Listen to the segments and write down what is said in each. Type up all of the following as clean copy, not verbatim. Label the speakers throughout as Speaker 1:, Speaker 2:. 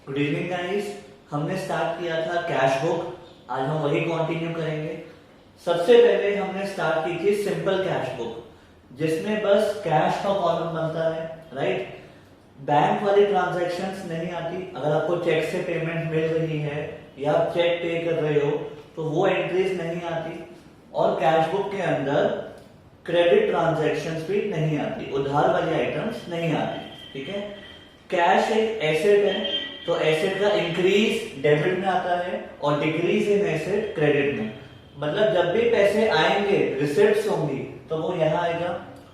Speaker 1: Good evening guys. हमने start किया था कैश बुक, आज हम वही कंटिन्यू करेंगे। सबसे पहले हमने स्टार्ट की थी सिंपल कैश बुक, जिसमें बस कैश का कॉलम बनता है, राइट। बैंक वाली ट्रांजैक्शंस नहीं आती। अगर आपको चेक से पेमेंट मिल रही है या आप चेक पे कर रहे हो तो वो एंट्रीज नहीं आती। और कैश बुक के अंदर क्रेडिट ट्रांजैक्शंस भी नहीं आती, उधार वाली आइटम्स नहीं आती, ठीक है। कैश एक एसेट है, तो एसेट का इंक्रीज डेबिट में आता है और डिक्रीज इन एसेट क्रेडिट में। मतलब जब भी पैसे आएंगे, रिसिप्ट्स होंगी तो वो यहां आएगा,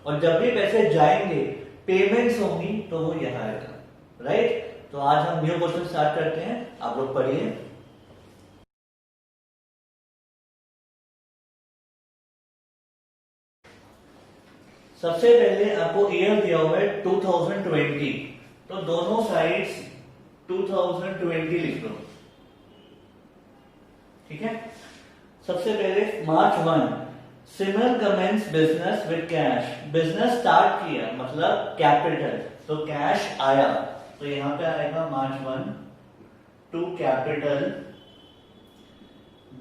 Speaker 1: और जब भी पैसे जाएंगे, पेमेंट्स होंगी तो वो यहां आएगा, राइट। तो आज हम न्यू क्वेश्चन स्टार्ट करते हैं, आप लोग पढ़िए। सबसे पहले आपको ईयर दिया हुआ है 2020, तो दोनों साइड्स 2020 लिख लो, ठीक है। सबसे पहले March 1, Simran commences business with cash. Business start किया मतलब कैपिटल, तो कैश आया, तो यहां पे आएगा मार्च 1 टू कैपिटल।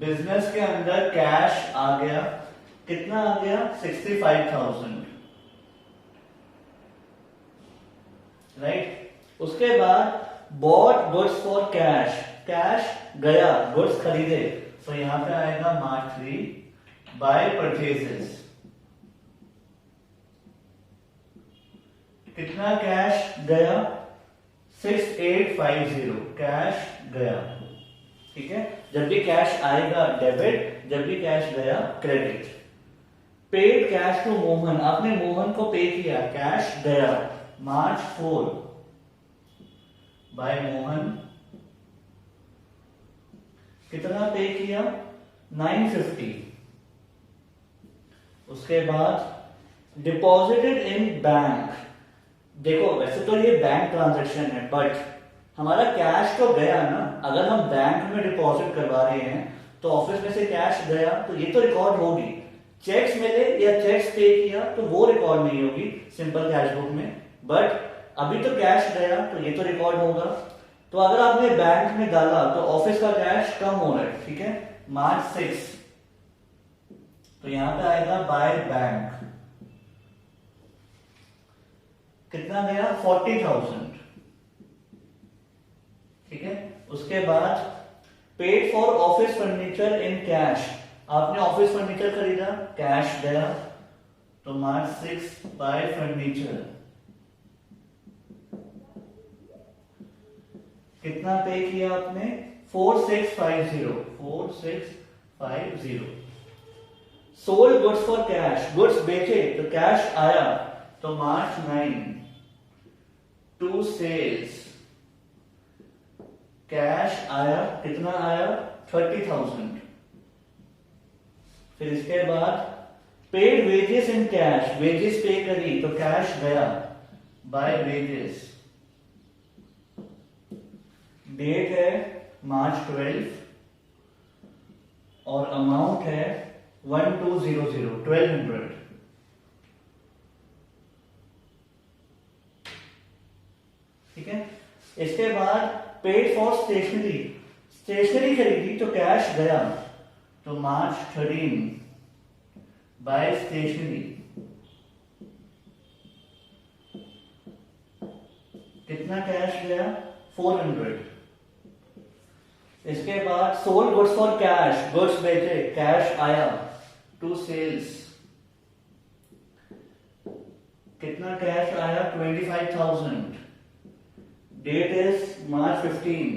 Speaker 1: बिजनेस के अंदर कैश आ गया, कितना आ गया? 65,000, राइट। उसके बाद bought goods for cash, cash गया, गुड्स खरीदे, तो यहां पे आएगा मार्च 3 बाय परचेजेस। कितना कैश गया? 6850 कैश गया, ठीक है। जब भी कैश आएगा डेबिट, जब भी कैश गया credit. Paid cash to Mohan, आपने मोहन को पे किया, कैश गया मार्च 4 बाय मोहन। कितना पे किया? 950। उसके बाद डिपॉजिटेड इन बैंक। देखो वैसे तो ये बैंक ट्रांजैक्शन है, बट हमारा कैश तो गया ना। अगर हम बैंक में डिपॉजिट करवा रहे हैं तो ऑफिस में से कैश गया तो ये तो रिकॉर्ड होगी। चेक्स मिले या चेक्स पे किया तो वो रिकॉर्ड नहीं होगी सिंपल कैश बुक में, बट अभी तो कैश गया तो ये तो रिकॉर्ड होगा। तो अगर आपने बैंक में डाला तो ऑफिस का कैश कम हो रहा है, ठीक है। मार्च 6, तो यहां पे आएगा बाय बैंक। कितना गया? 40,000, ठीक है। उसके बाद paid for office furniture in cash, आपने ऑफिस फर्नीचर खरीदा, कैश गया, तो मार्च 6 बाय फर्नीचर। कितना पे किया आपने? 4650, 4650। Sold goods for cash, goods बेचे तो कैश आया, तो मार्च 9 टू सेल्स, कैश आया, कितना आया? 30,000। फिर इसके बाद paid wages in cash, wages पे करी तो कैश गया बाय वेजेस। डेट है मार्च 12 और अमाउंट है 1200, ठीक है। इसके बाद पेड फॉर स्टेशनरी, स्टेशनरी खरीदी तो कैश गया, तो मार्च 13 बाय स्टेशनरी। कितना कैश गया? 400। इसके बाद sold goods for cash, goods बेचे, कैश आया, टू सेल्स। कितना कैश आया? 25,000। डेट इज मार्च 15।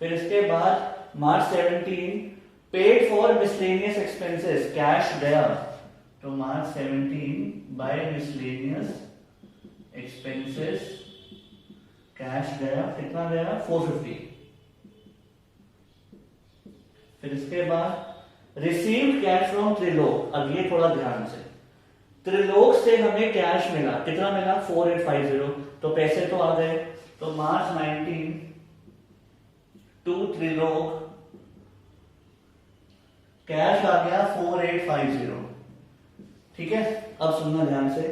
Speaker 1: फिर इसके बाद मार्च 17 paid for miscellaneous expenses, cash गया, तो मार्च 17 बाय मिसलेनियस एक्सपेंसेस, कैश गया, कितना गया? 450। फिर इसके बाद रिसीव्ड कैश फ्रॉम त्रिलोक। अब ये थोड़ा ध्यान से, त्रिलोक से हमें कैश मिला, कितना मिला? 4850, तो पैसे तो आ गए, तो मार्च 19 टू त्रिलोक, कैश आ गया 4850, ठीक है। अब सुनना ध्यान से,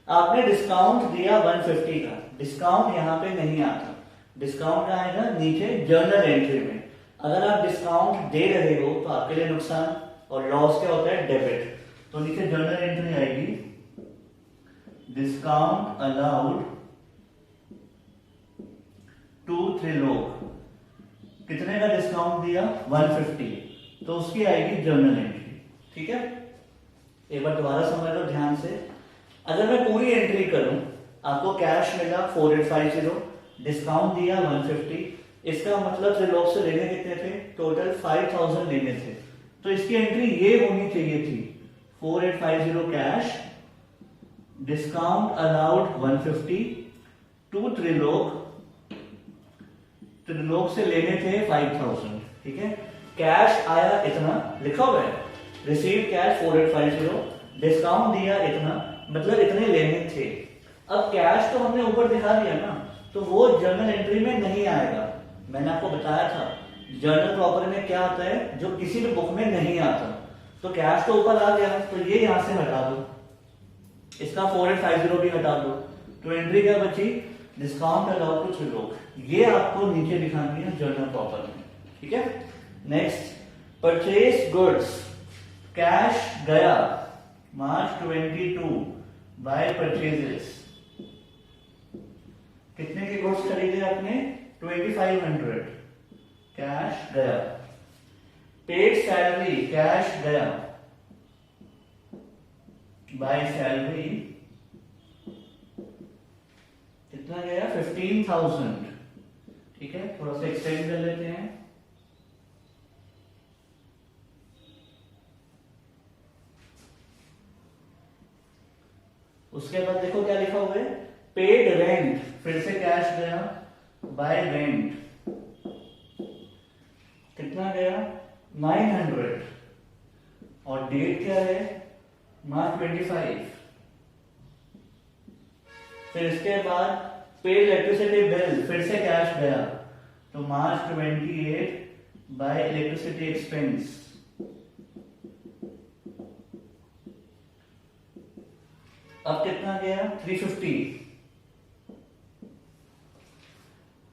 Speaker 1: आपने डिस्काउंट दिया 150 का, डिस्काउंट यहाँ पे नहीं आता, डिस्काउंट आएगा नीचे जर्नल एंट्री में। अगर आप डिस्काउंट दे रहे हो तो आपके लिए नुकसान, और लॉस क्या होता है, डेबिट। तो नीचे जर्नल एंट्री आएगी, डिस्काउंट अलाउड टू त्रिलोक, कितने का डिस्काउंट दिया, 150, तो उसकी आएगी जर्नल एंट्री। ठीक है, एक बार दोबारा समझ लो ध्यान से। अगर मैं पूरी एंट्री करूं, आपको कैश मिला 4850, डिस्काउंट दिया 150, इसका मतलब त्रिलोक से लेने कितने थे, टोटल 5000 लेने थे, तो इसकी एंट्री ये होनी चाहिए थी 4850 cash, discount allowed 150 to Trilok, Trilok से लेने थे 5000। ठीक है, कैश आया इतना, लिखा हुआ है रिसीव कैश 4850, डिस्काउंट दिया इतना, मतलब इतने लेने थे। अब कैश तो हमने ऊपर दिखा दिया ना, तो वो जर्नल एंट्री में नहीं आएगा। मैंने आपको बताया था जर्नल प्रॉपर्टी में क्या आता है, जो किसी भी बुक में नहीं आता। तो कैश तो ऊपर आ गया, तो ये यहां से हटा दो, इसका 4850 भी हटा दो, तो एंट्री क्या बची, डिस्काउंट अलाउड टू त्रिलोक, ये आपको नीचे दिखानी है जर्नल प्रॉपर्टी में। ठीक है, नेक्स्ट परचेज गुड्स, कैश गया मार्च 22 बाय परचेजेस, कितने के गुड्स खरीदे आपने, 2500, कैश गया। पेड सैलरी, कैश गया बाय सैलरी, कितना गया, 15000। ठीक है, थोड़ा सा एक्सटेंड कर लेते हैं, उसके बाद देखो क्या लिखा हुआ है, पेड रेंट, फिर से कैश गया बाय रेंट, कितना गया 900, और डेट क्या है, मार्च 25। फिर इसके बाद पेड इलेक्ट्रिसिटी बिल, फिर से कैश गया, तो मार्च 28 बाय इलेक्ट्रिसिटी एक्सपेंस, अब कितना गया 350।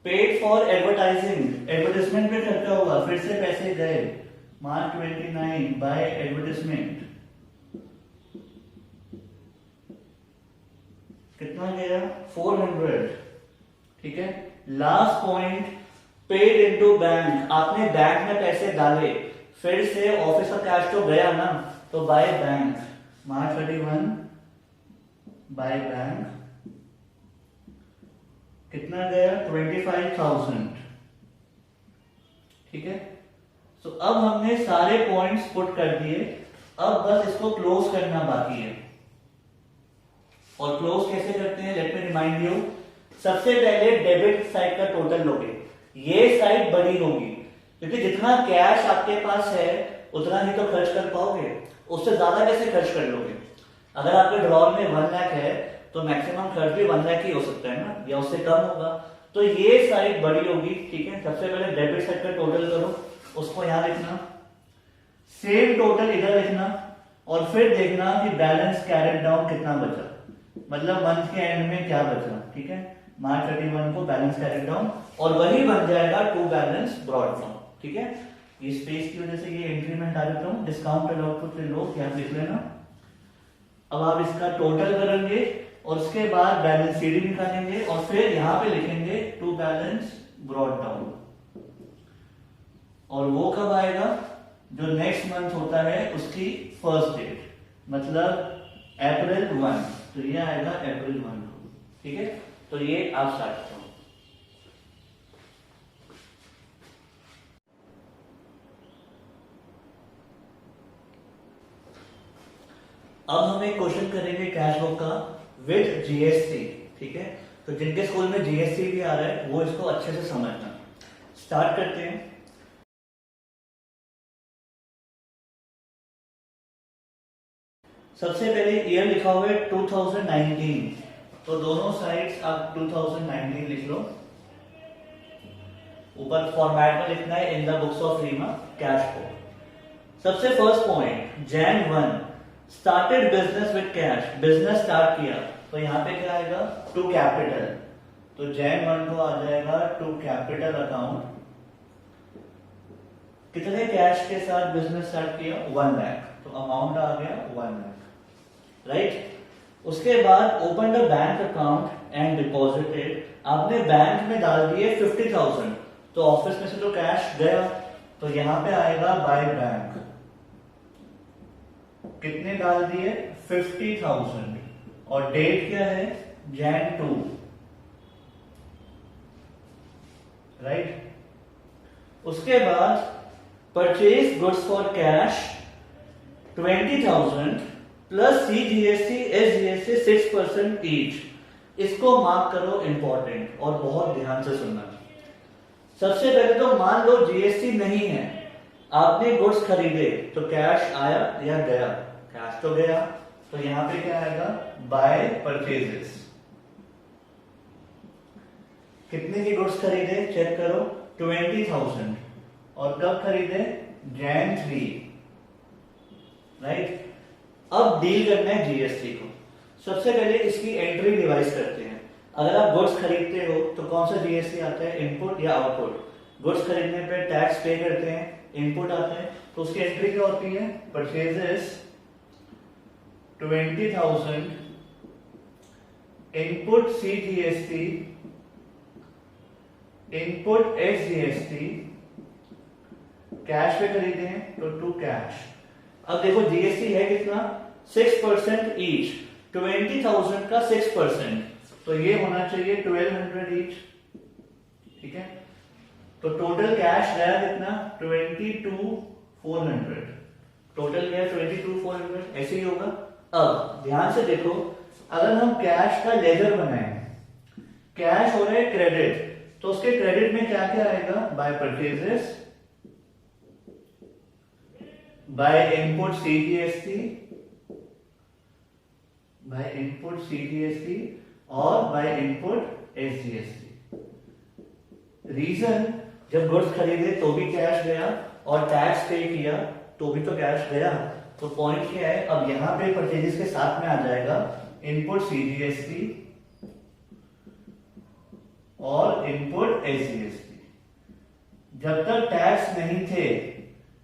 Speaker 1: पेड फॉर एडवर्टाइजिंग, एडवर्टाइजमेंट पे खर्चा हुआ, फिर से पैसे गए, मार्च 29 बाय एडवर्टाइजमेंट, कितना गया 400। ठीक है, last point paid into bank, आपने बैंक में पैसे डाले, फिर से ऑफिस का कैश तो गया ना, तो by bank, March 31 by bank, कितना गया 25000। ठीक है, तो अब हमने सारे पॉइंट्स पुट कर दिए, अब बस इसको क्लोज करना बाकी है। और क्लोज कैसे करते हैं, लेट मी रिमाइंड यू। सबसे पहले डेबिट साइड का टोटल लोगे, ये साइड बड़ी होगी, क्योंकि जितना कैश आपके पास है उतना ही तो खर्च कर पाओगे, उससे ज्यादा कैसे खर्च कर लोगे। अगर आपके ड्रॉर में 1 लाख है तो मैक्सिमम खर्च भी 1 लाख ही हो सकता है ना, या उससे कम होगा, तो ये साइड बड़ी होगी। ठीक है, सबसे पहले डेबिट साइड का टोटल करो, उसको यहां लिखना, सेम टोटल इधर लिखना, और फिर देखना कि बैलेंस कैरेट डाउन कितना बचा, मतलब मंथ के एंड में क्या बचा। ठीक है, मार्च 31 को बैलेंस कैरेट डाउन, और वही बन जाएगा टू बैलेंस ब्रॉड डाउन। ठीक है, ये स्पेस की वजह से ये एंट्री में डाल देता हूं, डिस्काउंट अलाउड टू त्रिलोक, यहां लिख लेना। अब आप इसका टोटल करेंगे और उसके बाद बैलेंस सीडी निकालेंगे, और फिर यहां पे लिखेंगे टू बैलेंस ब्रॉड डाउन, और वो कब आएगा, जो नेक्स्ट मंथ होता है उसकी फर्स्ट डेट, मतलब अप्रैल 1, तो ये आएगा अप्रैल 1 को। ठीक है, तो ये आप स्टार्ट करो। अब हम एक क्वेश्चन करेंगे कैश बुक का विद जीएसटी। ठीक है, तो जिनके स्कूल में जीएसटी भी आ रहा है वो इसको अच्छे से समझना। स्टार्ट करते हैं। सबसे पहले ईयर लिखा हुआ है 2019, तो दोनों साइड्स आप 2019 लिख लो, ऊपर फॉर्मेट में लिखना है in the books of Reema cash book. सबसे first point, Jan 1 started business with cash, business start किया, तो यहाँ पे क्या आएगा, टू कैपिटल, तो Jan 1 को आ जाएगा टू कैपिटल अकाउंट। कितने कैश के साथ बिजनेस स्टार्ट किया, 1 लाख, तो अमाउंट आ गया 1 लाख, राइट। उसके बाद open the bank account and deposited, आपने बैंक में डाल दिए 50,000, तो ऑफिस में से तो कैश गया, तो यहां पे आएगा बाय बैंक, कितने डाल दिए 50,000, और डेट क्या है Jan 2, राइट। उसके बाद purchase goods for cash 20,000 plus CGST SGST 6% each, इसको मार्क करो इंपॉर्टेंट और बहुत ध्यान से सुनना। सबसे पहले तो मान लो जीएसटी नहीं है, आपने गुड्स खरीदे तो कैश आया या गया, कैश तो गया, तो यहां पे क्या आएगा, बाय परचेजेस। कितने की गुड्स खरीदे चेक करो, 20,000, और कब खरीदे, Jan 3, राइट। अब डील करना है जीएसटी को। सबसे पहले इसकी एंट्री डिवाइस करते हैं। अगर आप गुड्स खरीदते हो तो कौन सा जीएसटी आता है, इनपुट या आउटपुट। गुड्स खरीदने पे टैक्स पे करते हैं, इनपुट आते हैं, तो उसकी एंट्री क्या होती है, purchases 20,000, input CGST, input SGST, cash पे खरीदे हैं तो टू कैश। अब देखो जीएसटी है कितना, 6% ईच, 20,000 का 6%, तो ये होना चाहिए 1200 ईच, ठीक है। तो टोटल कैश गया कितना, 22,400, टोटल गया 22,400, ऐसे ही होगा। अब ध्यान से देखो, अगर हम कैश का लेजर बनाए, कैश हो रहा है क्रेडिट, तो उसके क्रेडिट में क्या क्या आएगा, by purchases, by input CGST, by input CGST और बाय इनपुट SGST। रीजन, जब गुड्स खरीदे तो भी कैश गया और टैक्स पे किया तो भी तो कैश गया, तो पॉइंट क्या है, अब यहां पे परचेजेस के साथ में आ जाएगा इनपुट CGST और इनपुट SGST। जब तक टैक्स नहीं थे,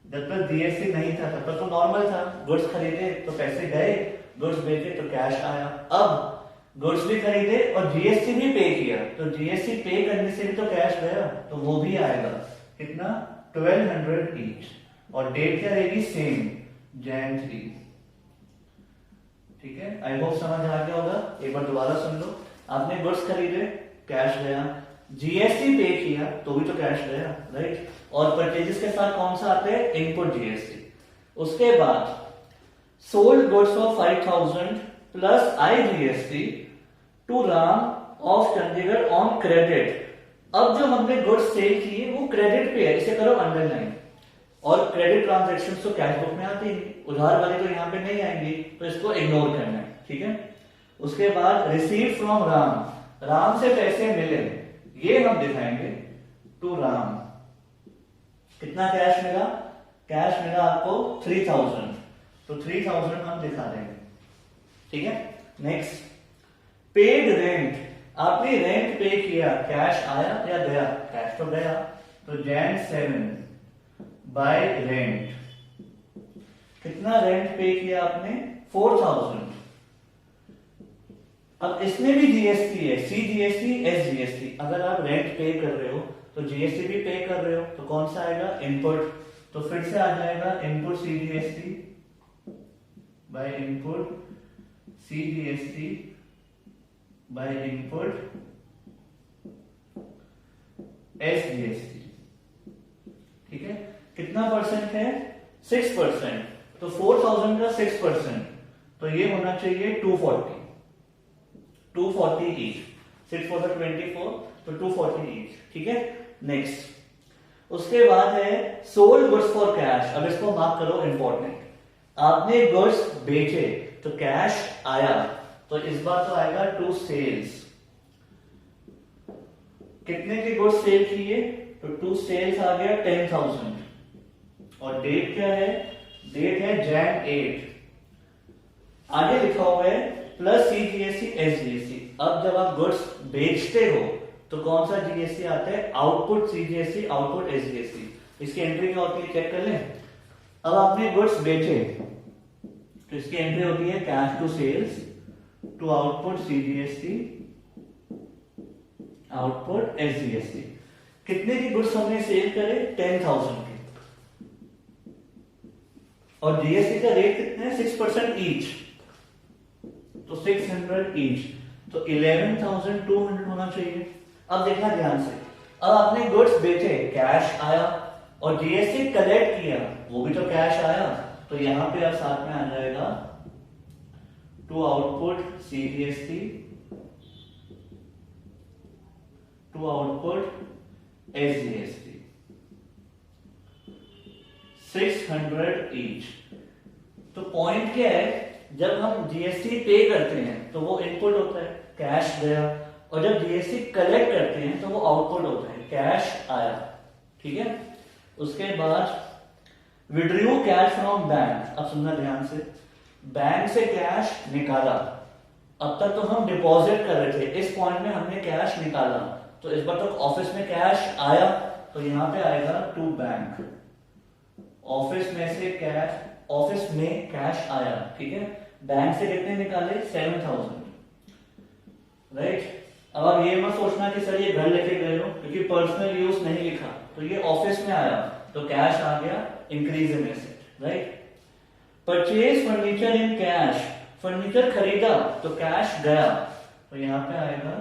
Speaker 1: जब तक जीएसटी नहीं था, तब तक तो नॉर्मल था, गुड्स खरीदे तो पैसे गए, गुड्स बेचे तो कैश आया। अब गुड्स भी खरीदे और जीएसटी भी पे किया, तो जीएसटी पे करने से भी तो कैश गया, तो वो भी आएगा कितना, 1200 ईच, और डेट क्या रहेगी, सेम Jan 3, ठीक है। आई होप समझ आ गया होगा। एक बार दोबारा सुन लो, आपने गुड्स खरीदे, कैश गया, जीएसटी पे किया तो भी तो कैश गया, राइट। और परचेजेस के साथ कौन सा आता है, इनपुट जीएसटी। उसके बाद sold goods of 5,000 plus IGST to Ram of Chandigarh on credit. अब जो हमने गुड्स सेल किए वो क्रेडिट पे है, इसे करो अंडरलाइन। और क्रेडिट ट्रांजैक्शन तो कैश बुक में आती है, उधार वाले तो यहाँ पे नहीं आएंगी, तो इसको इग्नोर करना है, ठीक है। उसके बाद रिसीव फ्रॉम राम, राम से पैसे मिले, ये हम दिखाएंगे टू राम। कितना कैश मिला, कैश मिला आपको 3,000, तो 3,000 हम दिखा देंगे, ठीक है। नेक्स्ट, पेड रेंट, आपने रेंट पे किया, कैश आया या गया, कैश तो गया, तो Jan 7 बाय रेंट, कितना रेंट पे किया आपने, 4,000। अब इसमें भी जीएसटी है, CGST SGST। अगर आप रेंट पे कर रहे हो तो जीएसटी भी पे कर रहे हो, तो कौन सा आएगा, इनपुट, तो फिर से आ जाएगा input CGST by input CGST by input SGST, ठीक है। कितना परसेंट है, 6%, तो 4,000 का 6%, तो ये होना चाहिए 240 ईच, 6 for the 24, तो 240 ईच, ठीक है। नेक्स्ट, उसके बाद है सोल्ड गुड्स फॉर कैश। अब इसको मार्क करो इंपॉर्टेंट, आपने गुड्स बेचे तो कैश आया, तो इस बार तो आएगा टू सेल्स। कितने के गुड्स सेल किए, तो टू सेल्स आ गया 10,000, और डेट क्या है, डेट है Jan 8। आगे लिखा हुआ है प्लस सीजीएसटी एसजीएसटी। अब जब आप गुड्स बेचते हो तो कौन सा जीएसटी आता है? Output CGST, output SGST. इसकी एंट्री क्या होती है चेक कर लें। अब आपने गुड्स बेचे तो इसकी एंट्री होती है cash to sales to output CGST, output SGST. कितने की गुड्स हमने सेल करे? 10,000 के। और जीएसटी का रेट कितना है? 6% ईच, तो 600 ईच, तो 11,200 होना चाहिए। अब देखना ध्यान से, अब आपने गुड्स बेचे, कैश आया, और जीएसटी कलेक्ट किया, वो भी तो कैश आया, तो यहां पे अब साथ में आ जाएगा to output CGST, to output SGST, 600 each. तो पॉइंट क्या है, जब हम जीएसटी पे करते हैं तो वो इनपुट होता है, कैश गया, और जब जीएसटी कलेक्ट करते हैं तो वो आउटपुट होता है, कैश आया। ठीक है, उसके बाद विड्रू कैश फ्रॉम बैंक। अब सुनना ध्यान से, बैंक से कैश निकाला, अब तक तो हम डिपॉजिट कर रहे थे, इस पॉइंट में हमने कैश निकाला, तो इस बार तो ऑफिस में कैश आया, तो यहां पे आएगा टू बैंक। ऑफिस में से कैश, ऑफिस में कैश आया, ठीक है। बैंक से कितने निकाले? 7,000, राइट। अब आप ये मत सोचना कि सर ये घर लेके गए हो, क्योंकि पर्सनल यूज नहीं लिखा, तो ये ऑफिस में आया तो कैश आ गया, increase in asset, right. Purchase furniture in cash, furniture खरीदा तो कैश गया, तो यहां पे आएगा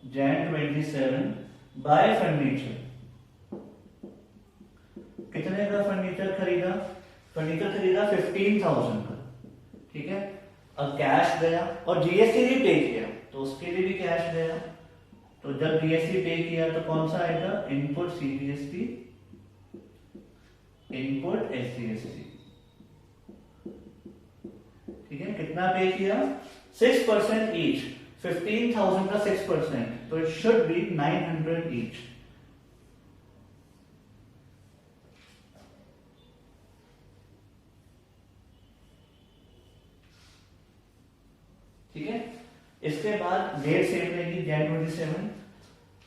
Speaker 1: Jan 27 बाय फर्नीचर। कितने का फर्नीचर खरीदा? फर्नीचर खरीदा 15,000 का, ठीक है। अब कैश गया और जीएसटी भी पे किया, तो उसके लिए भी कैश गया, तो जब जीएसटी पे किया तो कौन सा आएगा? इनपुट सीजीएसटी, इनपुट एसजीएसटी, ठीक है। कितना पे किया? 6% ईच, 15,000 का 6%, तो इट शुड बी 900 ईच। ठीक है, इसके बाद डेट सेम रहेगी Jan 27।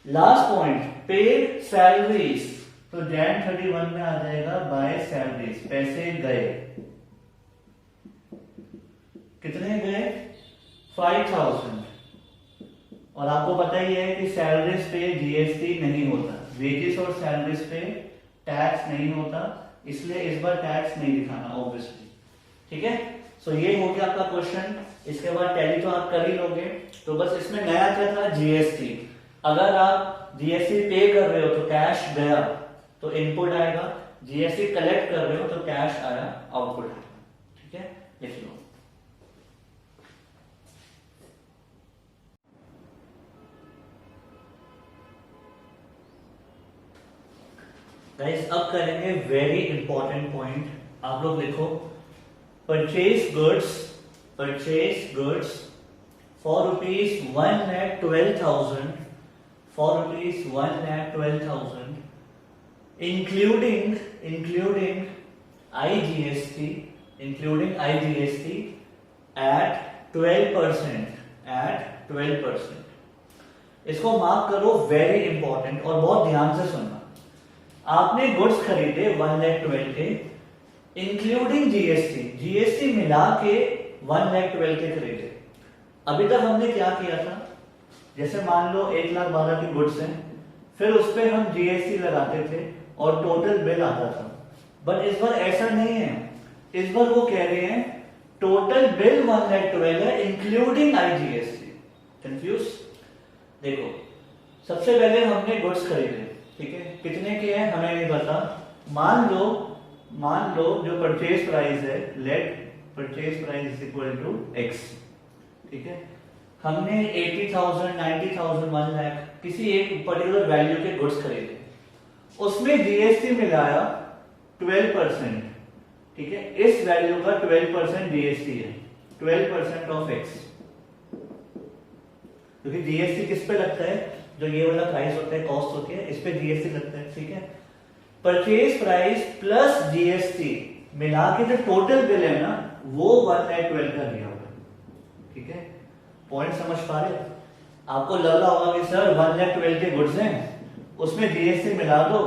Speaker 1: Last point, paid salaries, तो Jan 31 में आ जाएगा बाय सैलरीज, पैसे गए। कितने गए? 5,000। और आपको पता ही है कि सैलरीज पे जीएसटी नहीं होता, वेजेस और सैलरीज पे टैक्स नहीं होता, इसलिए इस बार टैक्स नहीं दिखाना ऑब्वियसली, ठीक है। सो ये हो गया आपका क्वेश्चन। इसके बाद टैली तो आप कर ही लोगे, तो बस इसमें नया क्या था? जीएसटी। अगर आप जीएसटी पे कर रहे हो तो कैश गया तो इनपुट आएगा, जीएसटी कलेक्ट कर रहे हो तो कैश आया, आउटपुट आएगा, ठीक है। लिख लो। गाइस अब करेंगे वेरी इंपॉर्टेंट पॉइंट, आप लोग लिखो। Purchase goods for rupees 1,12,000, for rupees 1,12,000, including IGST, at 12%, इसको मार्क करो, वेरी इंपॉर्टेंट, और बहुत ध्यान से सुनना। आपने गुड्स खरीदे 1,12,000 के, इंक्लूडिंग जीएसटी मिला के 1,12,000 के खरीदे। अभी तक हमने क्या किया था, जैसे मान लो 1,12,000 की गुड्स हैं, फिर उस पर हम जीएसटी लगाते थे और टोटल बिल आता था। बट इस बार ऐसा नहीं है, इस बार वो कह रहे हैं टोटल बिल 1,12,000 है इंक्लूडिंग आईजीएसटी। कंफ्यूज? देखो, सबसे पहले हमने गुड्स खरीदे, ठीक है, कितने के हैं हमें नहीं पता। मान लो जो परचेज प्राइस है, let purchase price is equal to X, ठीक है। हमने 80,000, 90,000, 1 लाख किसी एक पर्टिकुलर वैल्यू के गुड्स खरीदे, उसमें जीएसटी मिलाया 12%, ठीक है। इस वैल्यू का 12% जीएसटी है, 12% ऑफ एक्स, क्योंकि जीएसटी किस पे लगता है? जो ये वाला प्राइस होता है, कॉस्ट होती है, इस पे जीएसटी लगता है, ठीक है। परचेज प्राइस प्लस जीएसटी मिला के जो टोटल बिल है ना, वो 1,12,000 का दिया हुआ है, ठीक है। पॉइंट समझ पा रहे हो? आपको लग रहा होगा कि सर 1,12,000 के गुड्स हैं, उसमें जीएसटी मिला दो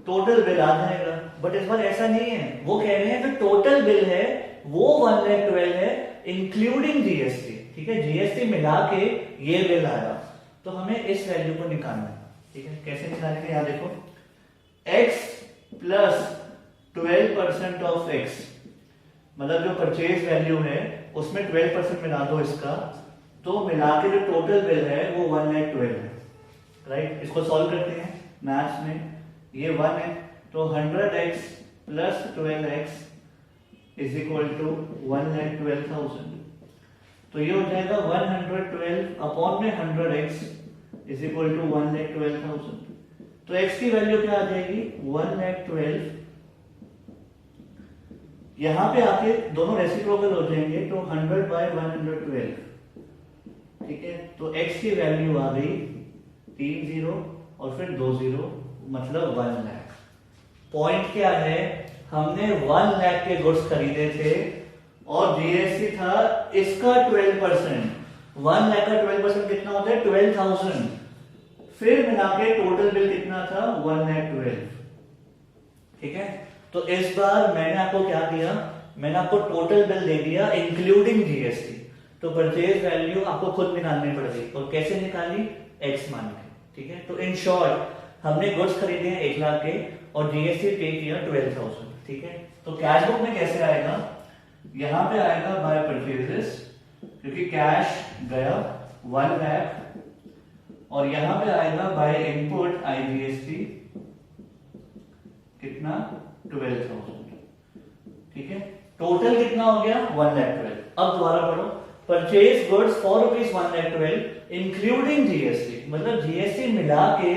Speaker 1: टोटल बिल आ जाएगा, बट इस बार ऐसा नहीं है। वो कह रहे हैं जो टोटल बिल है वो 1,12,000 है इंक्लूडिंग जीएसटी, ठीक है, जीएसटी मिला के ये बिल आया, तो हमें इस वैल्यू को निकालना है, ठीक है। कैसे निकालेंगे, यहाँ देखो, x प्लस 12% ऑफ x, मतलब जो परचेज वैल्यू है उसमें 12% मिला दो इसका, तो मिला के जो टोटल बिल है वो 1,12,000 है, राइट। इसको सॉल्व करते हैं मैथ्स में, ये 1 है तो 100x plus 12x is equal to 1,12,000, तो ये हो जाएगा 112 अपॉन में 100x इज इक्वल टू 1,12,000। तो x की वैल्यू क्या आ जाएगी 1,12,000, यहां पे आके दोनों रेसिप्रोकल हो जाएंगे तो 100/112, ठीक है। तो x की वैल्यू आ गई 3 0 और फिर 2 0, मतलब 1 लाख। पॉइंट क्या है, हमने 1 लाख के गुड्स खरीदे थे और जीएसटी था इसका 12%। 1 लाख का 12% कितना होता है 12,000, फिर मिला के टोटल बिल कितना था 1,12,000, ठीक है। तो इस बार मैंने आपको क्या दिया, मैंने आपको टोटल बिल दे दिया इंक्लूडिंग जीएसटी, तो परचेज वैल्यू आपको खुद निकालनी पड़ेगी, और कैसे निकाली, एक्स मान के, ठीक है। तो इन शॉर्ट हमने गुड्स खरीदे हैं 1 लाख के और जीएसटी पे किया 12,000, ठीक है। तो कैश बुक में कैसे आएगा, यहां पे आएगा बाय परचेजेस, क्योंकि कैश गया 1 लाख, और यहां पे आएगा बाय इनपुट आईजीएसटी कितना 12,000, ठीक है। टोटल कितना हो गया 1,12,000। अब दोबारा पढ़ो, purchase goods for ₹1,12,000 including GST, मतलब जीएसटी मिला के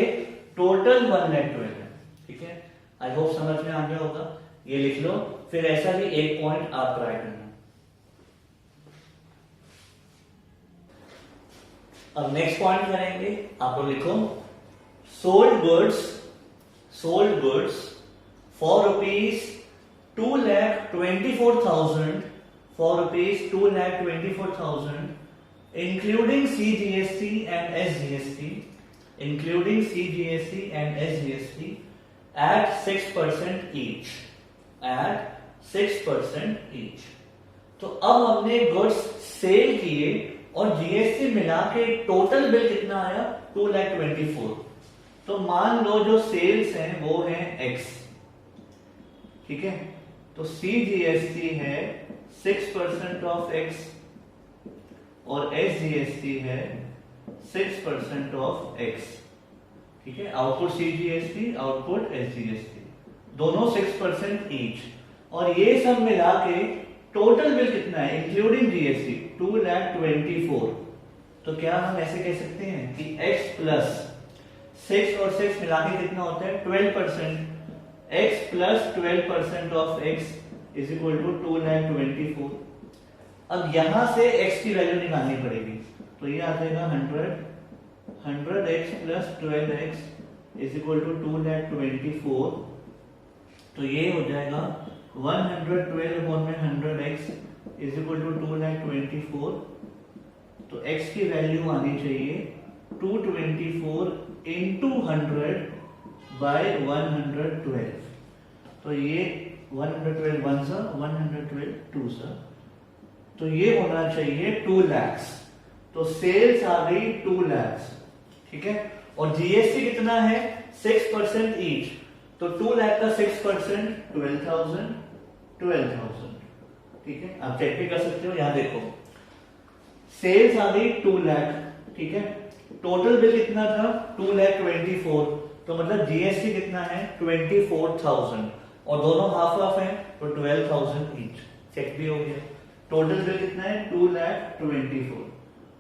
Speaker 1: टोटल 1,12,000 है, ठीक है। आई होप समझ में आ गया होगा, ये लिख लो, फिर ऐसा भी एक पॉइंट आप ट्राई करना। अब नेक्स्ट पॉइंट करेंगे, आप लोग लिखो, sold goods for ₹2,24,000 for ₹2,24,000 including CGST and SGST, at 6% each, तो अब हमने गुड्स सेल किए और जीएसटी मिला के टोटल बिल कितना आया 2,24,000। तो मान लो जो सेल्स हैं वो है x, ठीक है। तो CGST है 6% ऑफ x और SGST है 6% ऑफ x, ठीक है। आउटपुट CGST, आउटपुट SGST, दोनों 6% ईच, और ये सब मिला के टोटल बिल कितना है इंक्लूडिंग जीएसटी 2,24,000। तो क्या हम ऐसे कह सकते हैं कि x प्लस 6 और 6 मिला के कितना होता है 12%, x plus 12% of x is equal to 2,24,000। अब यहां से x की वैल्यू निकालनी पड़ेगी, तो ये आ जाएगा 100x plus 12x is equal to 2,24,000। तो ये हो जाएगा 112 में 100x इज इक्वल टू 2,24,000। तो x की वैल्यू आनी चाहिए 224 इंटू 100/112। तो ये 112 1 सा 112 2 सा, तो ये होना चाहिए 2 लाख। तो सेल्स आ गई 2 लाख, ठीक है। और जीएसटी कितना है 6% ईच, तो 2 लाख का 6% 12,000, ठीक है। आप चेक भी कर सकते हो, यहां देखो सेल्स आ गई 2 लाख, ठीक है। टोटल बिल कितना था 2,24,000, तो मतलब जीएसटी कितना है 24,000, और दोनों हाफ हाफ है तो 12,000 ईच, चेक भी हो गया। टोटल बिल कितना है 2,24,000।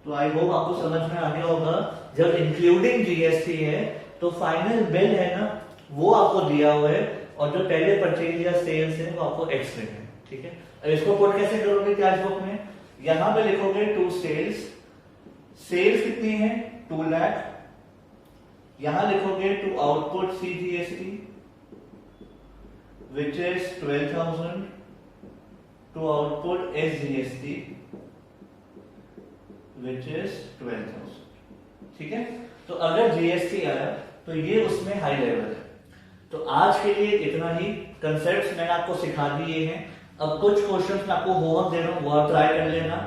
Speaker 1: तो आई होप आपको समझ में आ गया होगा, जब इंक्लूडिंग जीएसटी है तो फाइनल बिल है ना वो आपको दिया हुआ है, और जो पहले परचेज या सेल्स है वो आपको एक्स्ट्रा है, ठीक है। अब इसको पुट कैसे करोगे कैश बुक में, यहां पे लिखोगे टू सेल्स कितनी है 2 लाख, यहां लिखोगे to output CGST which is 12,000, to output SGST which is 12,000। ठीक है, तो अगर जीएसटी आया तो ये उसमें हाई लेवल है। तो आज के लिए इतना ही। कंसेप्ट मैंने आपको सिखा दिए हैं। अब कुछ क्वेश्चंस मैं आपको होमवर्क दे रहा हूं, वो आप ट्राई कर लेना।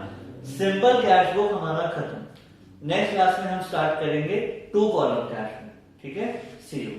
Speaker 1: सिंपल कैश बुक हमारा खत्म। नेक्स्ट क्लास में हम स्टार्ट करेंगे 2 कॉलम कैश बुक। ठीक है, सी यू।